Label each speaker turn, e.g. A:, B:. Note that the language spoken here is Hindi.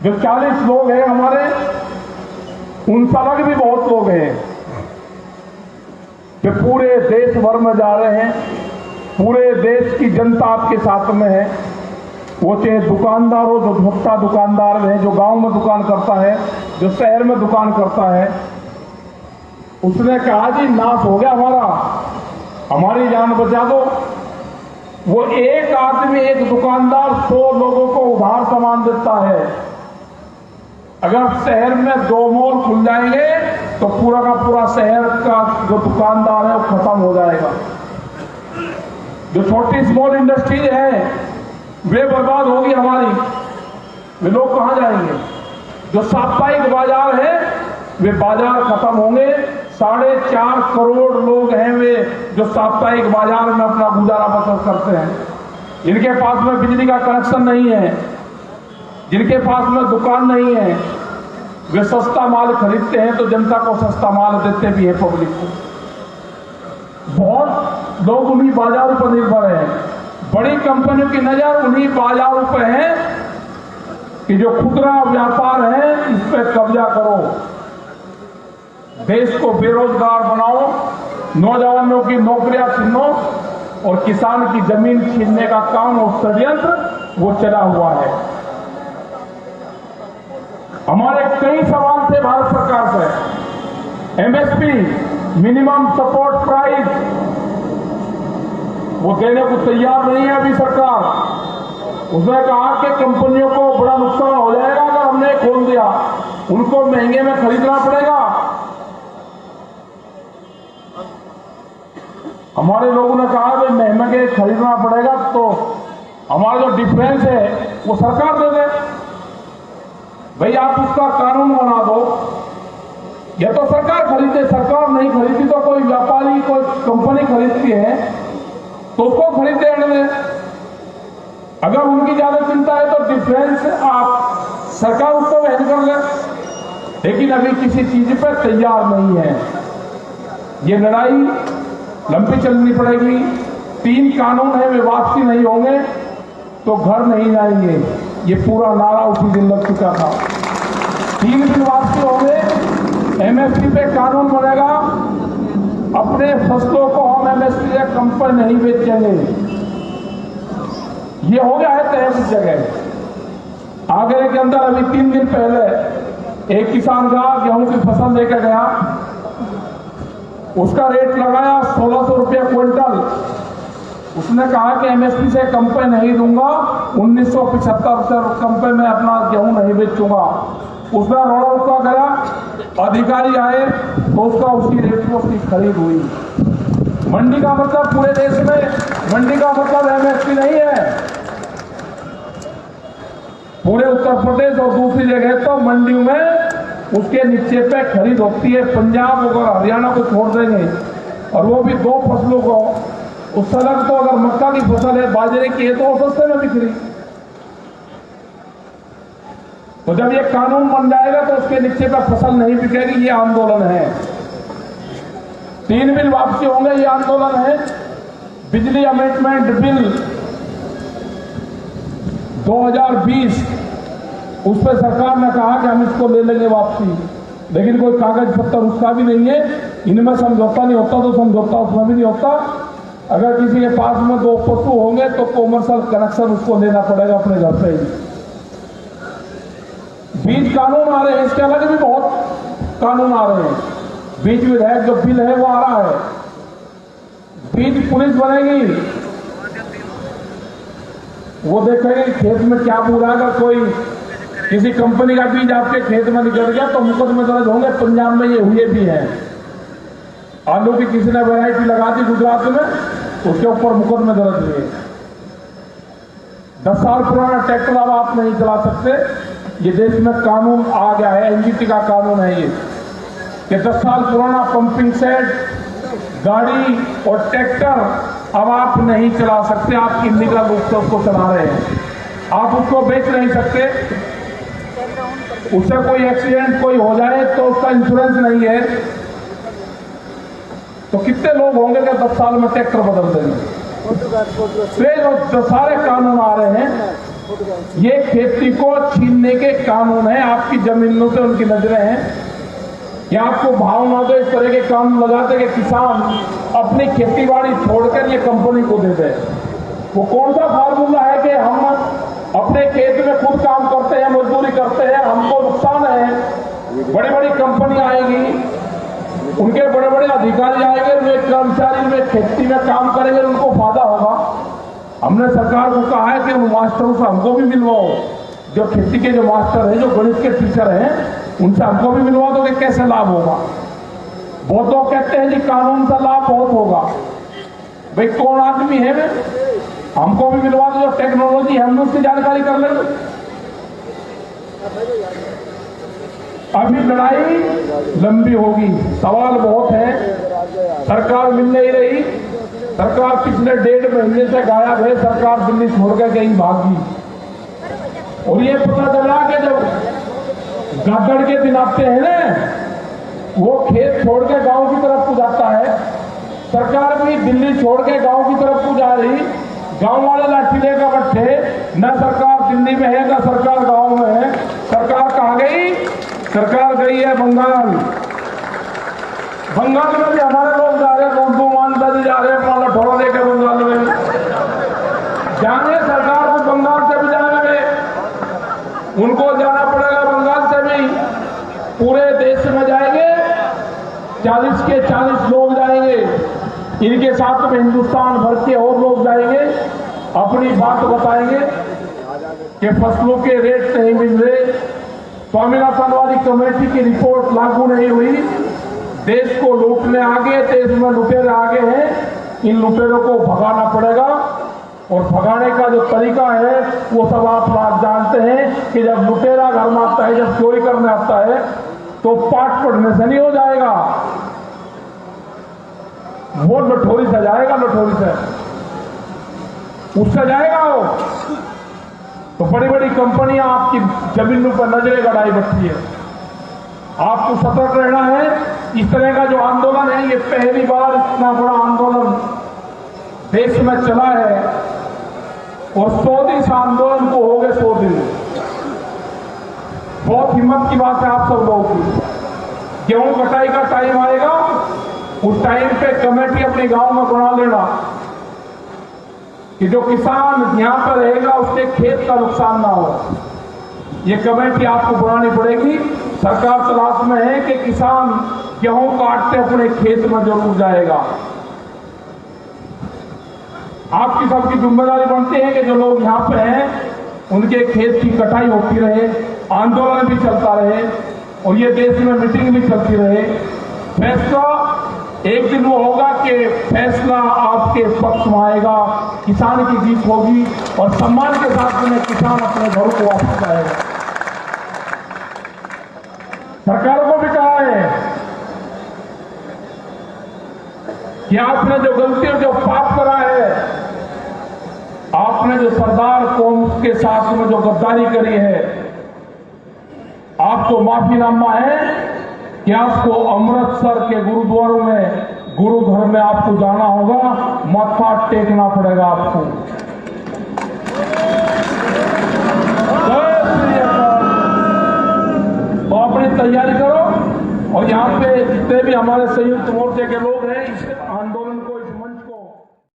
A: जो 40 लोग हैं हमारे, उनसे अलग भी बहुत लोग हैं जो पूरे देश भर में जा रहे हैं। पूरे देश की जनता आपके साथ में है। वो चाहे दुकानदार हो, जो छोटा दुकानदार है, जो गांव में दुकान करता है, जो शहर में दुकान करता है, उसने कहा जी नाश हो गया हमारी जान बचा दो। वो एक आदमी, एक दुकानदार 100 लोगों को उधार सामान देता है। अगर शहर में 2 मॉल खुल जाएंगे तो पूरा का पूरा शहर का जो दुकानदार है वो खत्म हो जाएगा। जो छोटी स्मॉल इंडस्ट्री है वे बर्बाद होगी हमारी। वे लोग कहां जाएंगे? जो साप्ताहिक बाजार है वे बाजार खत्म होंगे। 4.5 करोड़ लोग हैं वे जो साप्ताहिक बाजार में अपना गुजारा बसर करते हैं। जिनके पास में बिजली का कनेक्शन नहीं है, जिनके पास में दुकान नहीं है, वे सस्ता माल खरीदते हैं तो जनता को सस्ता माल देते भी है पब्लिक को। बहुत लोग उन्हीं बाजारों पर निर्भर हैं। बड़ी कंपनियों की नजर उन्हीं बाजारों पर है कि जो खुदरा व्यापार है इस पर कब्जा करो, देश को बेरोजगार बनाओ, नौजवानों की नौकरियां छीनो और किसान की जमीन छीनने का काम और षड्यंत्र वो चला हुआ है। हमारे कई सवाल थे भारत सरकार से। एमएसपी, मिनिमम सपोर्ट प्राइस, वो देने को तैयार नहीं है अभी सरकार। उसने कहा कि कंपनियों को बड़ा नुकसान हो जाएगा अगर हमने खोल दिया, उनको महंगे में खरीदना पड़ेगा। हमारे लोगों ने कहा कि महंगे खरीदना पड़ेगा तो हमारा जो डिफरेंस है वो सरकार दे दे। भाई आप उसका कानून बना दो, या तो सरकार खरीदे। सरकार नहीं खरीदती तो कोई व्यापारी, कोई कंपनी खरीदती है तो उसको खरीदते हैं। अगर उनकी ज्यादा चिंता है तो डिफरेंस आप सरकार उसको वहन कर ले, लेकिन अभी किसी चीज पर तैयार नहीं है। ये लड़ाई लंबी चलनी पड़ेगी। 3 कानून है, वे वापसी नहीं होंगे तो घर नहीं जाएंगे। ये पूरा नारा उसी दिन लग चुका था। 3 दिन वापसी होंगे, एमएसपी पे कानून बनेगा, अपने फसलों को हम एमएसपी से कम पर नहीं बेचेंगे। ये हो गया है तय कुछ जगह। आगरे के अंदर अभी 3 दिन पहले एक किसान का गेहूं की फसल लेकर गया, उसका रेट लगाया 1600 रुपया क्विंटल। उसने कहा कि एमएसपी से कम पे नहीं दूंगा, 1975 से कम पे मैं अपना गेहूं नहीं बेचूंगा। उसने रोड़ा रुका गया, अधिकारी आए तो उसका उसी रेट में उसकी खरीद हुई। मंडी का मतलब पूरे देश में मंडी का मतलब एमएसपी नहीं है। पूरे उत्तर प्रदेश और दूसरी जगह तो मंडी में उसके नीचे पे खरीद होती है। पंजाब और हरियाणा को छोड़ देंगे, और वो भी 2 फसलों को। उस सड़क तो अगर मक्का की फसल है, बाजरे की है, तो सस्ते में बिक रही। तो जब ये कानून बन जाएगा तो उसके नीचे पे फसल नहीं बिकेगी। ये आंदोलन है। 3 बिल वापसी होंगे, ये आंदोलन है। बिजली अमेंडमेंट बिल 2020, उस पर सरकार ने कहा कि हम इसको ले लेंगे वापसी, लेकिन कोई कागज पत्तर उसका भी नहीं है। इनमें समझौता नहीं होता तो समझौता उसमें भी नहीं होता। अगर किसी के पास में 2 पशु होंगे तो कॉमर्शियल कनेक्शन उसको लेना पड़ेगा अपने घर से ही। बीज कानून आ रहे हैं, इसके अलग भी बहुत कानून आ रहे हैं। बीज विधेयक जो बिल है वो आ रहा है। बीज पुलिस बनेगी, वो देखेंगे खेत में क्या बुरा। अगर कोई किसी कंपनी का बीज आपके खेत में निकल गया तो मुकदमे दर्ज होंगे। पंजाब में ये हुए भी हैं। आलू की किसी ने वैरायटी लगा दी गुजरात में, उसके ऊपर मुकदमे दर्ज हुए। 10 साल पुराना ट्रैक्टर अब आप नहीं चला सकते। ये देश में कानून आ गया है, एनजीटी का कानून है ये, कि 10 साल पुराना पंपिंग सेट, गाड़ी और ट्रैक्टर अब आप नहीं चला सकते। आप इल्लीगल रूप से उसको चला रहे हैं, आप उसको बेच नहीं सकते। उससे कोई एक्सीडेंट कोई हो जाए तो उसका इंश्योरेंस नहीं है। तो कितने लोग होंगे कि 10 साल में ट्रैक्टर बदल देंगे? तो सारे कानून आ रहे हैं। ये खेती को छीनने के कानून है, आपकी जमीनों से उनकी नजरें हैं। ये आपको भाव ना दो, इस तरह के कानून लगाते कि किसान अपनी खेती बाड़ी छोड़कर ये कंपनी को दे दे। वो कौन सा फार्मूला है कि हम अपने खेत में खुद काम करते हैं, मजदूरी करते हैं, हमको नुकसान है। बड़ी बड़ी कंपनी आएगी, उनके बड़े बड़े अधिकारी आएंगे, वे कर्मचारी वे खेती में काम करेंगे, उनको फायदा होगा। हमने सरकार को कहा है कि उन मास्टरों से हमको भी मिलवाओ, जो खेती के जो मास्टर हैं, जो गणित के टीचर हैं, उनसे हमको भी मिलवा दो कि कैसे लाभ होगा। बहुत लोग कहते हैं जी कानून से लाभ बहुत होगा। भाई कौन आदमी है वे, हमको भी मिलवा दो, जो टेक्नोलॉजी है हम उसकी जानकारी कर लेंगे। अभी लड़ाई लंबी होगी, सवाल बहुत है। सरकार मिल नहीं रही, सरकार पिछले 1.5 महीने से गायब है। सरकार दिल्ली छोड़कर कहीं भागी, और ये पता चला कि जब गादड़ के दिन आते हैं ना, वो खेत छोड़ के गांव की तरफ को जाता है। सरकार भी दिल्ली छोड़ के गांव की तरफ को जा रही, गांव वाले लाठी लेकर बैठे, न सरकार दिल्ली में है न सरकार गांव में है। सरकार कहाँ गई? सरकार गई है बंगाल। बंगाल में भी हमारे लोग जा रहे हैं, उर्दू मानता जी जा रहे हैं अपना लठोड़ा लेकर बंगाल में जाने। सरकार को बंगाल से भी जाएंगे, उनको जाना पड़ेगा बंगाल से भी। पूरे देश में जाएंगे, 40 के 40 लोग जाएंगे, इनके साथ में हिंदुस्तान भर के और लोग जाएंगे, अपनी बात बताएंगे कि फसलों के रेट नहीं मिल रहे, स्वामीनाथन वाली कमेटी की रिपोर्ट लागू नहीं हुई, देश को लूटने आगे, देश में लुटेरे आगे हैं, इन लुटेरों को भगाना पड़ेगा। और भगाने का जो तरीका है वो सब आप लोग जानते हैं कि जब लुटेरा घर में आता है, जब चोरी करने आता है, तो पाठ पढ़ने से नहीं हो जाएगा, वो लठोरी से जाएगा, लठोरी से उससे जाएगा वो। तो बड़ी बड़ी कंपनियां आपकी जमीनों पर नजरें गड़ाई बैठी है। आपको सतर्क रहना है। इस तरह का जो आंदोलन है, ये पहली बार इतना बड़ा आंदोलन देश में चला है, और 100 दिन इस आंदोलन को हो गए, 100 दिन। बहुत हिम्मत की बात है आप सब लोगों की। गेहूं कटाई का टाइम आएगा, उस टाइम पे कमेटी अपने गांव में बना लेना कि जो किसान यहां पर रहेगा उसके खेत का नुकसान ना हो। ये कमेटी आपको बनानी पड़ेगी। सरकार तलाश में है कि किसान गेहूं काटते अपने खेत में जरूर जाएगा। आपकी सबकी जिम्मेदारी बनती है कि जो लोग यहां पे हैं उनके खेत की कटाई होती रहे, आंदोलन भी चलता रहे, और ये देश में मीटिंग भी चलती रहे। फैसला एक दिन वो होगा कि फैसला आपके पक्ष में आएगा, किसान की जीत होगी, और सम्मान के साथ में किसान अपने घरों को वापस आएगा। सरकारों को भी कहा है कि आपने जो गलती और जो पाप करा है, आपने जो सरदार कौम के साथ में जो गद्दारी करी है, आपको माफीनामा है कि आपको अमृतसर के गुरुद्वारों में, गुरु घर में आपको जाना होगा, माथा टेकना पड़ेगा आपको। तो अपनी तैयारी करो, और यहाँ पे जितने भी हमारे संयुक्त मोर्चे के लोग हैं, इससे